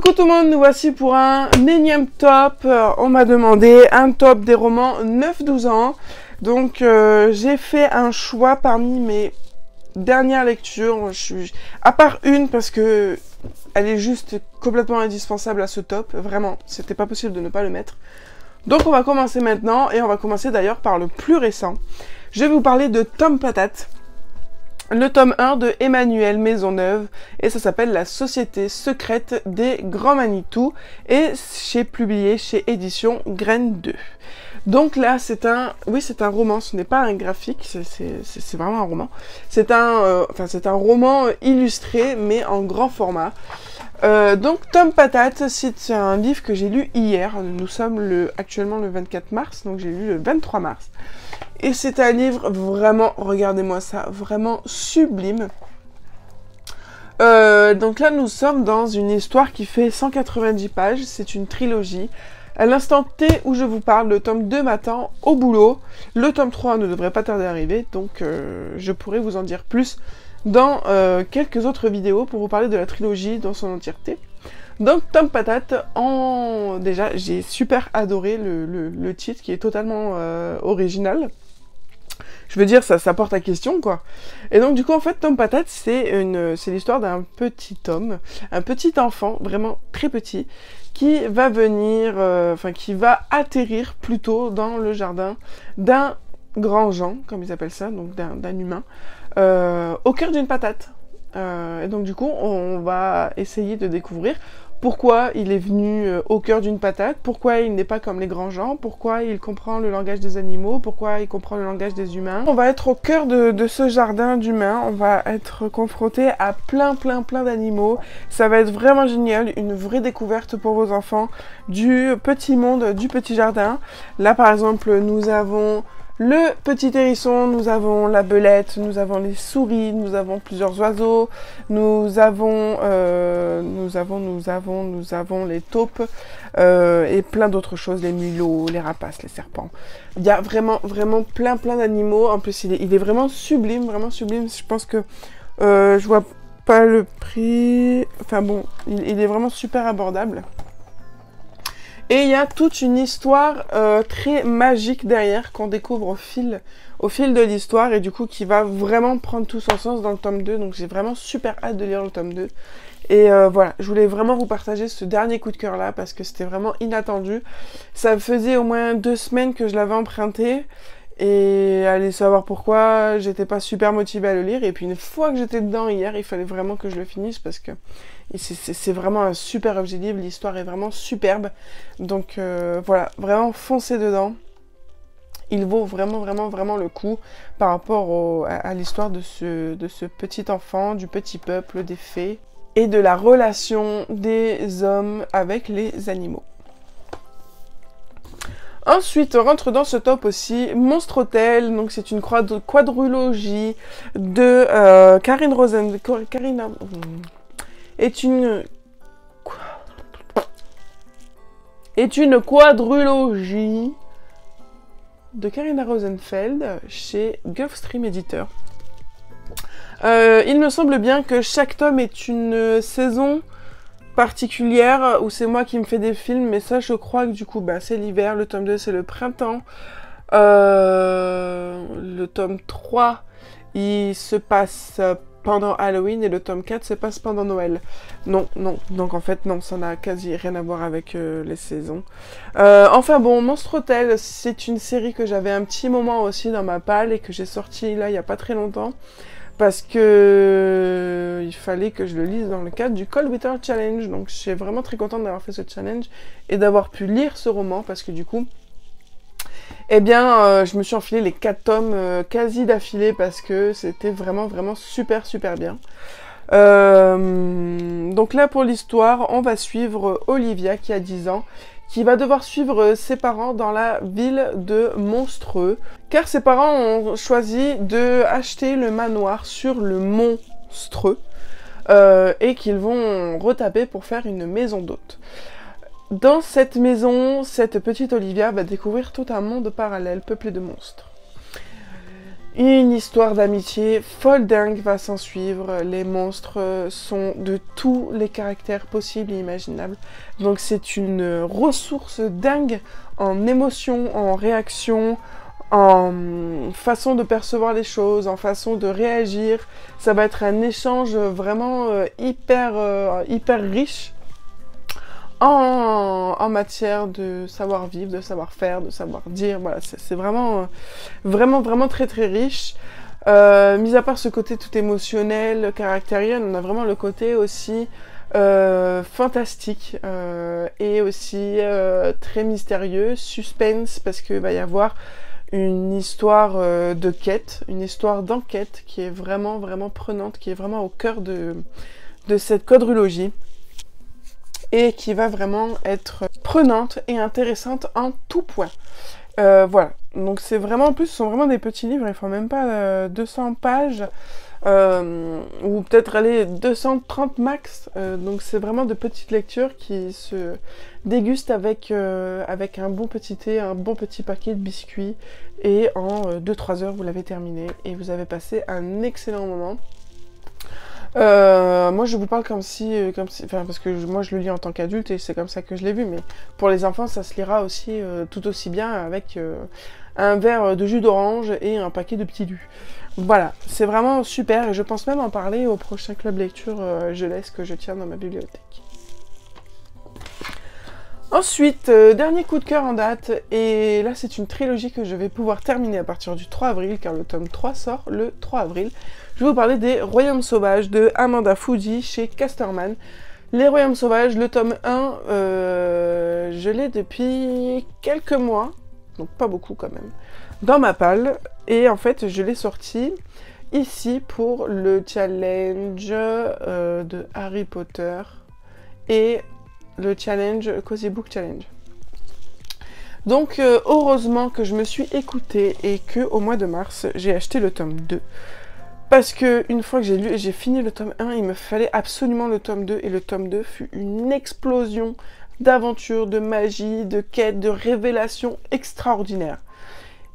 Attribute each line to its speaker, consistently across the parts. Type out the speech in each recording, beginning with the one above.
Speaker 1: Coucou tout le monde, nous voici pour un énième top. On m'a demandé un top des romans 9-12 ans. Donc j'ai fait un choix parmi mes dernières lectures. À part une parce que elle est juste complètement indispensable à ce top. Vraiment, c'était pas possible de ne pas le mettre. Donc on va commencer maintenant et on va commencer d'ailleurs par le plus récent. Je vais vous parler de Tom Patate. Le tome 1 de Emmanuel Maisonneuve, et ça s'appelle La Société secrète des Grands Manitou, et c'est publié chez Édition Graine 2. Donc là, c'est un roman, ce n'est pas un graphique, c'est vraiment un roman. C'est un roman illustré, mais en grand format. Donc Tom Patate, c'est un livre que j'ai lu hier. Nous sommes actuellement le 24 mars, donc j'ai lu le 23 mars. Et c'est un livre vraiment, regardez-moi ça, vraiment sublime. Donc là, nous sommes dans une histoire qui fait 190 pages. C'est une trilogie. À l'instant T où je vous parle, le tome 2 m'attend au boulot. Le tome 3 ne devrait pas tarder à arriver. Donc je pourrai vous en dire plus dans quelques autres vidéos pour vous parler de la trilogie dans son entièreté. Donc Tom Patate, déjà j'ai super adoré le titre qui est totalement original. Je veux dire, ça porte à question, quoi. Et donc, du coup, en fait, Tom Patate, c'est l'histoire d'un petit homme, un petit enfant, vraiment très petit, qui va venir, qui va atterrir plutôt dans le jardin d'un grand Jean, comme ils appellent ça, donc d'un humain, au cœur d'une patate. Et donc, du coup, on va essayer de découvrir pourquoi il est venu au cœur d'une patate, pourquoi il n'est pas comme les grands gens, pourquoi il comprend le langage des animaux, pourquoi il comprend le langage des humains. On va être au cœur de ce jardin d'humains, on va être confronté à plein d'animaux. Ça va être vraiment génial, une vraie découverte pour vos enfants du petit monde, du petit jardin. Là par exemple, nous avons le petit hérisson, nous avons la belette, nous avons les souris, nous avons plusieurs oiseaux, nous avons les taupes et plein d'autres choses, les mulots, les rapaces, les serpents. Il y a vraiment plein d'animaux. En plus, il est vraiment sublime, vraiment sublime. Je pense que je vois pas le prix. Enfin bon, il est vraiment super abordable. Et il y a toute une histoire très magique derrière qu'on découvre au fil de l'histoire et du coup qui va vraiment prendre tout son sens dans le tome 2. Donc j'ai vraiment super hâte de lire le tome 2. Et voilà, je voulais vraiment vous partager ce dernier coup de cœur là parce que c'était vraiment inattendu. Ça faisait au moins 2 semaines que je l'avais emprunté. Et allez savoir pourquoi, j'étais pas super motivée à le lire. Et puis une fois que j'étais dedans hier, il fallait vraiment que je le finisse parce que c'est vraiment un super objet livre. L'histoire est vraiment superbe. Donc voilà, vraiment foncez dedans. Il vaut vraiment le coup par rapport à l'histoire de ce petit enfant, du petit peuple, des fées et de la relation des hommes avec les animaux. Ensuite, on rentre dans ce top aussi Monstre Hôtel, donc c'est une quadrilogie de Karine Rosenfeld. Est une quadrilogie de Karina Rosenfeld chez Gulfstream Éditeur. Il me semble bien que chaque tome est une saison particulière où c'est moi qui me fais des films, mais ça je crois que du coup c'est l'hiver, le tome 2 c'est le printemps, le tome 3 il se passe pendant Halloween et le tome 4 se passe pendant Noël. Non, donc en fait non, ça n'a quasi rien à voir avec les saisons. Enfin bon, Monstre Hôtel, c'est une série que j'avais un petit moment aussi dans ma palle et que j'ai sorti là il n'y a pas très longtemps. Parce que il fallait que je le lise dans le cadre du Cold Winter Challenge. Donc je suis vraiment très contente d'avoir fait ce challenge et d'avoir pu lire ce roman parce que du coup, je me suis enfilé les 4 tomes quasi d'affilée parce que c'était vraiment super bien. Donc là pour l'histoire, on va suivre Olivia qui a 10 ans, qui va devoir suivre ses parents dans la ville de Monstreux, car ses parents ont choisi de acheter le manoir sur le Monstreux, et qu'ils vont retaper pour faire une maison d'hôte. Dans cette maison, cette petite Olivia va découvrir tout un monde parallèle peuplé de monstres. Une histoire d'amitié folle dingue va s'en suivre. Les monstres sont de tous les caractères possibles et imaginables. Donc c'est une ressource dingue en émotion, en réaction, en façon de percevoir les choses, en façon de réagir. Ça va être un échange vraiment hyper riche en matière de savoir-vivre, de savoir-faire, de savoir-dire. Voilà, c'est vraiment très riche. Mis à part ce côté tout émotionnel, caractériel, on a vraiment le côté aussi fantastique et aussi très mystérieux, suspense, parce qu'il va y avoir une histoire de quête, une histoire d'enquête qui est vraiment prenante, qui est vraiment au cœur de cette quadrilogie, et qui va vraiment être prenante et intéressante en tout point. Voilà, donc c'est vraiment, en plus, ce sont vraiment des petits livres, ils font même pas 200 pages, ou peut-être aller 230 max, donc c'est vraiment de petites lectures qui se dégustent avec un bon petit thé, un bon petit paquet de biscuits, et en 2-3 heures vous l'avez terminé, et vous avez passé un excellent moment. Moi je vous parle comme si, enfin parce que moi je le lis en tant qu'adulte et c'est comme ça que je l'ai vu, mais pour les enfants ça se lira aussi tout aussi bien avec un verre de jus d'orange et un paquet de petits lus. Voilà, c'est vraiment super et je pense même en parler au prochain club lecture jeunesse que je tiens dans ma bibliothèque. Ensuite, dernier coup de cœur en date, et là c'est une trilogie que je vais pouvoir terminer à partir du 3 avril, car le tome 3 sort le 3 avril. Je vais vous parler des Royaumes Sauvages de Amanda Foody chez Casterman. Les Royaumes Sauvages, le tome 1, je l'ai depuis quelques mois, donc pas beaucoup quand même, dans ma palle, et en fait je l'ai sorti ici pour le challenge de Harry Potter et le challenge, Cozy Book Challenge. Donc heureusement que je me suis écoutée et que au mois de mars, j'ai acheté le tome 2. Parce que une fois que j'ai fini le tome 1, il me fallait absolument le tome 2, et le tome 2 fut une explosion d'aventure, de magie, de quête, de révélation extraordinaire.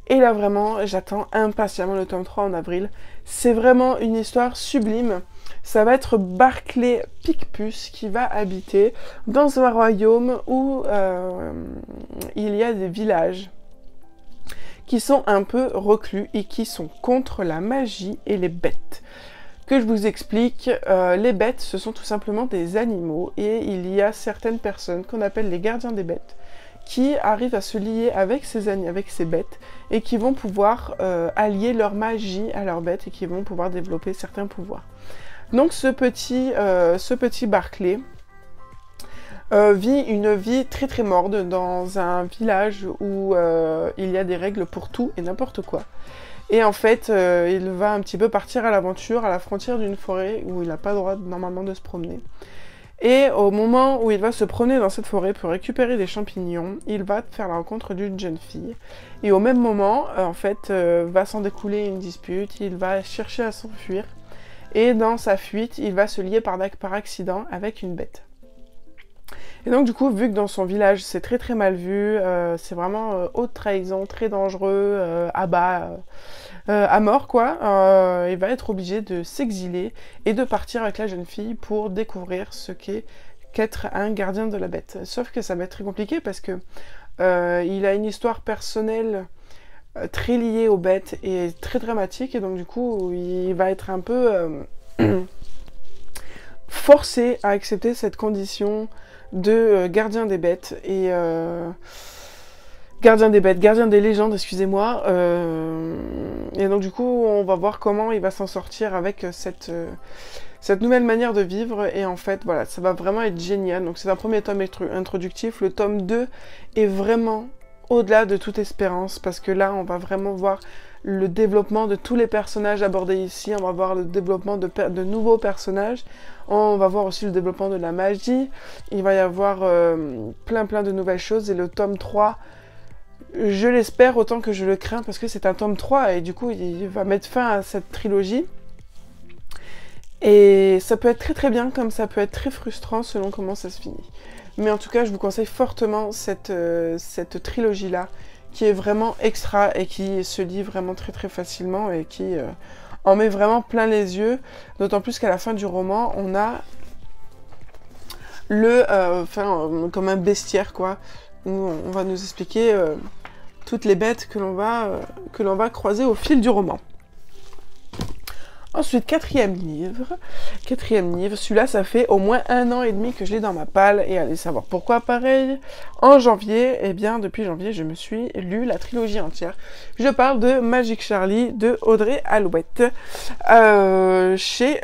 Speaker 1: Et là vraiment, j'attends impatiemment le tome 3 en avril. C'est vraiment une histoire sublime. Ça va être Barclay Picpus qui va habiter dans un royaume où il y a des villages qui sont un peu reclus et qui sont contre la magie et les bêtes. Que je vous explique, les bêtes, ce sont tout simplement des animaux, et il y a certaines personnes qu'on appelle les gardiens des bêtes qui arrivent à se lier avec ces bêtes et qui vont pouvoir allier leur magie à leurs bêtes et qui vont pouvoir développer certains pouvoirs. Donc ce petit Barclay vit une vie très morne dans un village où il y a des règles pour tout et n'importe quoi. Et en fait, il va un petit peu partir à l'aventure à la frontière d'une forêt où il n'a pas le droit normalement de se promener. Et au moment où il va se promener dans cette forêt pour récupérer des champignons, il va faire la rencontre d'une jeune fille. Et au même moment, en fait, va s'en découler une dispute, il va chercher à s'enfuir. Et dans sa fuite, il va se lier par accident avec une bête. Et donc du coup, vu que dans son village c'est très mal vu, c'est vraiment haute trahison, très dangereux, à mort quoi, il va être obligé de s'exiler et de partir avec la jeune fille pour découvrir ce qu'être un gardien de la bête. Sauf que ça va être très compliqué parce que il a une histoire personnelle très liée aux bêtes et très dramatique, et donc du coup il va être un peu forcé à accepter cette condition de gardien des bêtes et gardien des légendes, excusez-moi, et donc du coup on va voir comment il va s'en sortir avec cette nouvelle manière de vivre. Et en fait voilà, ça va vraiment être génial. Donc c'est un premier tome introductif. Le tome 2 est vraiment au-delà de toute espérance, parce que là on va vraiment voir le développement de tous les personnages abordés ici, on va voir le développement de nouveaux personnages, on va voir aussi le développement de la magie, il va y avoir plein de nouvelles choses. Et le tome 3, je l'espère autant que je le crains, parce que c'est un tome 3 et du coup il va mettre fin à cette trilogie. Et ça peut être très bien, comme ça peut être très frustrant selon comment ça se finit. Mais en tout cas, je vous conseille fortement cette trilogie-là, qui est vraiment extra et qui se lit vraiment très très facilement et qui en met vraiment plein les yeux. D'autant plus qu'à la fin du roman, on a comme un bestiaire, quoi, où on va nous expliquer toutes les bêtes que l'on va croiser au fil du roman. Ensuite, quatrième livre, celui-là, ça fait au moins 1 an et demi que je l'ai dans ma palle, et allez savoir pourquoi pareil. En janvier, eh bien, depuis janvier, je me suis lu la trilogie entière. Je parle de Magic Charlie de Audrey Alouette, chez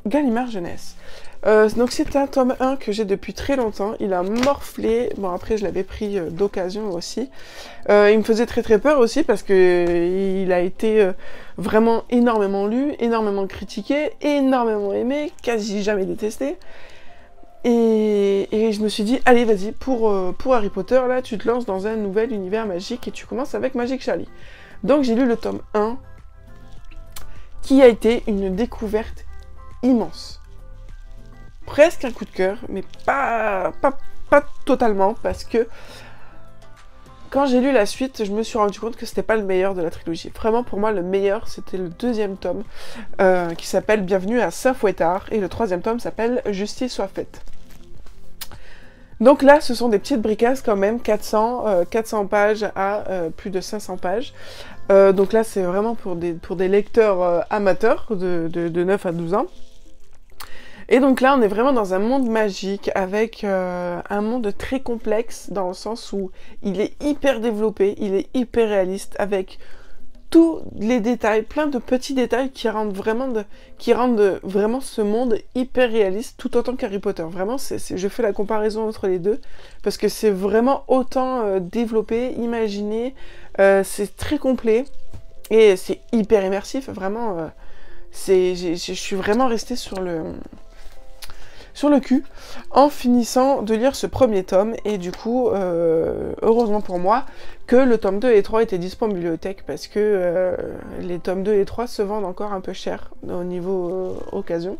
Speaker 1: Gallimard Jeunesse. Donc c'est un tome 1 que j'ai depuis très longtemps, il a morflé, bon après je l'avais pris d'occasion aussi, il me faisait très très peur aussi parce que il a été vraiment énormément lu, énormément critiqué, énormément aimé, quasi jamais détesté, et je me suis dit, allez vas-y, pour Harry Potter, là tu te lances dans un nouvel univers magique et tu commences avec Magic Charlie. Donc j'ai lu le tome 1, qui a été une découverte immense. Presque un coup de cœur, mais pas totalement, parce que quand j'ai lu la suite, je me suis rendu compte que c'était pas le meilleur de la trilogie. Vraiment, pour moi, le meilleur, c'était le 2e tome, qui s'appelle Bienvenue à Saint-Fouettard, et le 3e tome s'appelle Justice soit faite. Donc là, ce sont des petites bricasses quand même, 400 pages à plus de 500 pages. Donc là, c'est vraiment pour des lecteurs amateurs de 9 à 12 ans. Et donc là, on est vraiment dans un monde magique, avec un monde très complexe, dans le sens où il est hyper développé, il est hyper réaliste, avec tous les détails, plein de petits détails qui rendent vraiment ce monde hyper réaliste, tout autant qu'Harry Potter. Vraiment, je fais la comparaison entre les deux, parce que c'est vraiment autant développé, imaginé, c'est très complet, et c'est hyper immersif, vraiment. Je suis vraiment restée sur le cul en finissant de lire ce premier tome, et du coup heureusement pour moi que le tome 2 et 3 étaient dispo en bibliothèque, parce que les tomes 2 et 3 se vendent encore un peu cher au niveau occasion.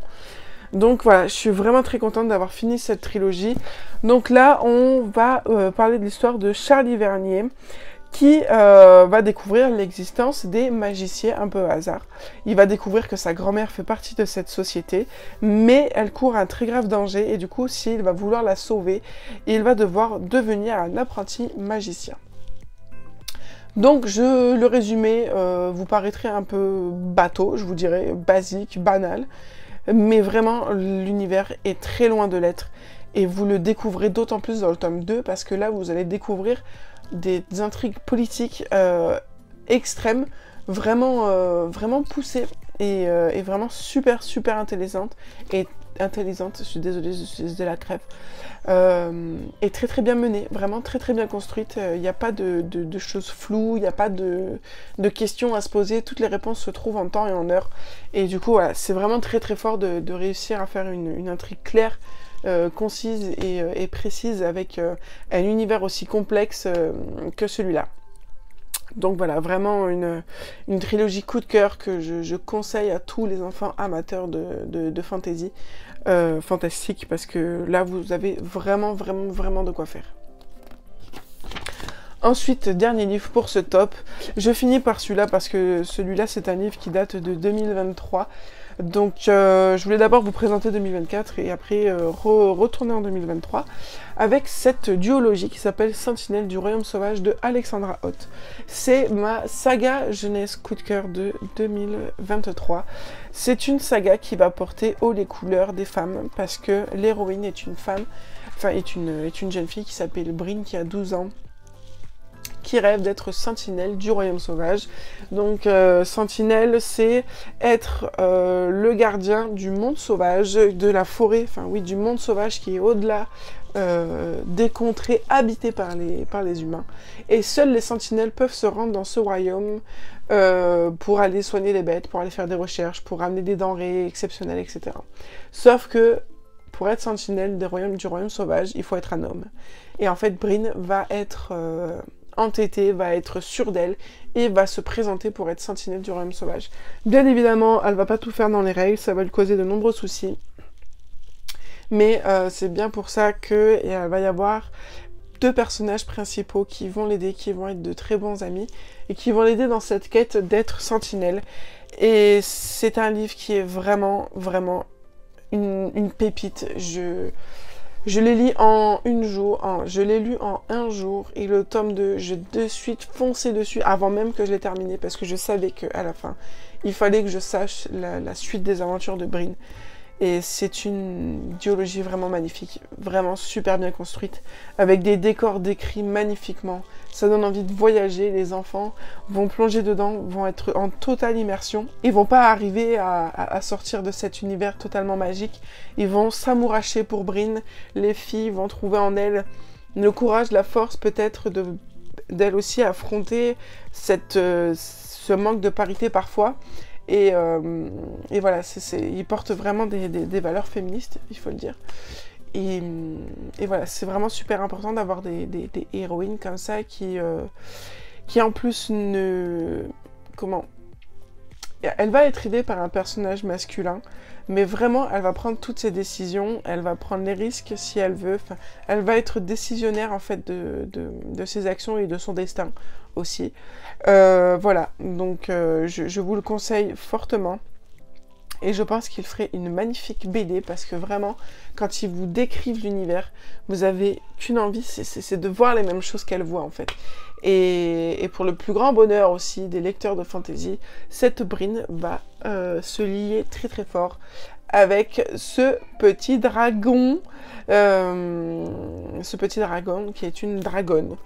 Speaker 1: Donc voilà, je suis vraiment très contente d'avoir fini cette trilogie. Donc là on va parler de l'histoire de Charlie Vernier, qui va découvrir l'existence des magiciens un peu au hasard. Il va découvrir que sa grand-mère fait partie de cette société, mais elle court un très grave danger, et du coup, s'il va vouloir la sauver, il va devoir devenir un apprenti magicien. Donc, le résumé vous paraîtrait un peu bateau, je vous dirais, basique, banal, mais vraiment, l'univers est très loin de l'être, et vous le découvrez d'autant plus dans le tome 2, parce que là, vous allez découvrir des intrigues politiques extrêmes, vraiment poussées, et vraiment super intéressantes, je suis désolée, je suis de la crève, et très bien menée, vraiment très bien construite. Il n'y a pas de choses floues, il n'y a pas de questions à se poser, toutes les réponses se trouvent en temps et en heure, et du coup voilà, c'est vraiment très fort de réussir à faire une intrigue claire, concise et précise, avec un univers aussi complexe que celui-là. Donc voilà, vraiment une trilogie coup de cœur que je conseille à tous les enfants amateurs de fantasy, fantastique, parce que là vous avez vraiment de quoi faire. Ensuite, dernier livre pour ce top, je finis par celui-là, parce que celui-là c'est un livre qui date de 2023. Donc je voulais d'abord vous présenter 2024 et après retourner en 2023 avec cette duologie qui s'appelle Sentinelle du Royaume Sauvage de Alexandra Hoth. C'est ma saga jeunesse coup de cœur de 2023. C'est une saga qui va porter haut les couleurs des femmes, parce que l'héroïne est une femme, enfin est une jeune fille qui s'appelle Brynn, qui a 12 ans, qui rêve d'être sentinelle du royaume sauvage. Donc sentinelle, c'est être le gardien du monde sauvage, de la forêt, enfin oui, du monde sauvage qui est au-delà des contrées habitées par les humains. Et seuls les sentinelles peuvent se rendre dans ce royaume pour aller soigner les bêtes, pour aller faire des recherches, pour ramener des denrées exceptionnelles, etc. Sauf que pour être sentinelle du royaume sauvage, il faut être un homme. Et en fait, Brynn va être entêtée, va être sûre d'elle et va se présenter pour être sentinelle du royaume sauvage. Bien évidemment, elle va pas tout faire dans les règles, ça va lui causer de nombreux soucis. Mais c'est bien pour ça qu'il va y avoir deux personnages principaux qui vont l'aider, qui vont être de très bons amis et qui vont l'aider dans cette quête d'être sentinelle. Et c'est un livre qui est vraiment, vraiment une pépite. Je l'ai lu en je l'ai lu en un jour et le tome 2, j'ai de suite foncé dessus avant même que je l'ai terminé parce que je savais qu'à la fin, il fallait que je sache la suite des aventures de Brin. Et c'est une duologie vraiment magnifique, vraiment super bien construite, avec des décors décrits magnifiquement. Ça donne envie de voyager, les enfants vont plonger dedans, vont être en totale immersion. Ils vont pas arriver à sortir de cet univers totalement magique. Ils vont s'amouracher pour Brin. Les filles vont trouver en elles le courage, la force peut-être d'elles aussi affronter ce manque de parité parfois. Et voilà, ils portent vraiment des valeurs féministes, il faut le dire. Et voilà, c'est vraiment super important d'avoir des héroïnes comme ça qui en plus elle va être aidée par un personnage masculin, mais vraiment, elle va prendre toutes ses décisions, elle va prendre les risques si elle veut, elle va être décisionnaire en fait de ses actions et de son destin aussi. Voilà, donc je vous le conseille fortement. Et je pense qu'il ferait une magnifique BD parce que vraiment, quand ils vous décrivent l'univers, vous avez qu'une envie, c'est de voir les mêmes choses qu'elle voit en fait. Et pour le plus grand bonheur aussi des lecteurs de fantasy, cette Brin va se lier très très fort avec ce petit dragon qui est une dragonne.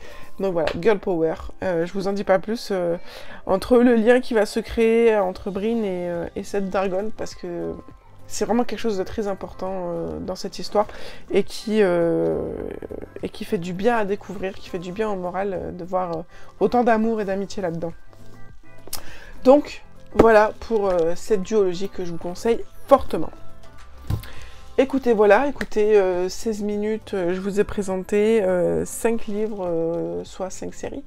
Speaker 1: Donc voilà, girl power. Je vous en dis pas plus entre le lien qui va se créer entre Brin et cette dragonne parce que c'est vraiment quelque chose de très important dans cette histoire et qui fait du bien à découvrir, qui fait du bien au moral de voir autant d'amour et d'amitié là-dedans. Donc voilà pour cette duologie que je vous conseille fortement. Écoutez, 16 minutes, je vous ai présenté 5 livres, soit 5 séries,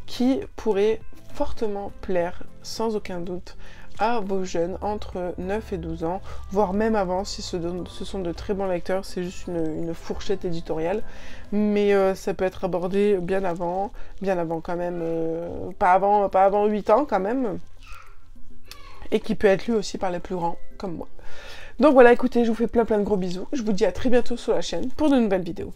Speaker 1: qui pourraient fortement plaire, sans aucun doute, à vos jeunes entre 9 et 12 ans, voire même avant, si ce sont de très bons lecteurs, c'est juste une fourchette éditoriale, mais ça peut être abordé bien avant quand même, pas avant 8 ans quand même, et qui peut être lu aussi par les plus grands, comme moi. Donc voilà, écoutez, je vous fais plein de gros bisous. Je vous dis à très bientôt sur la chaîne pour de nouvelles vidéos.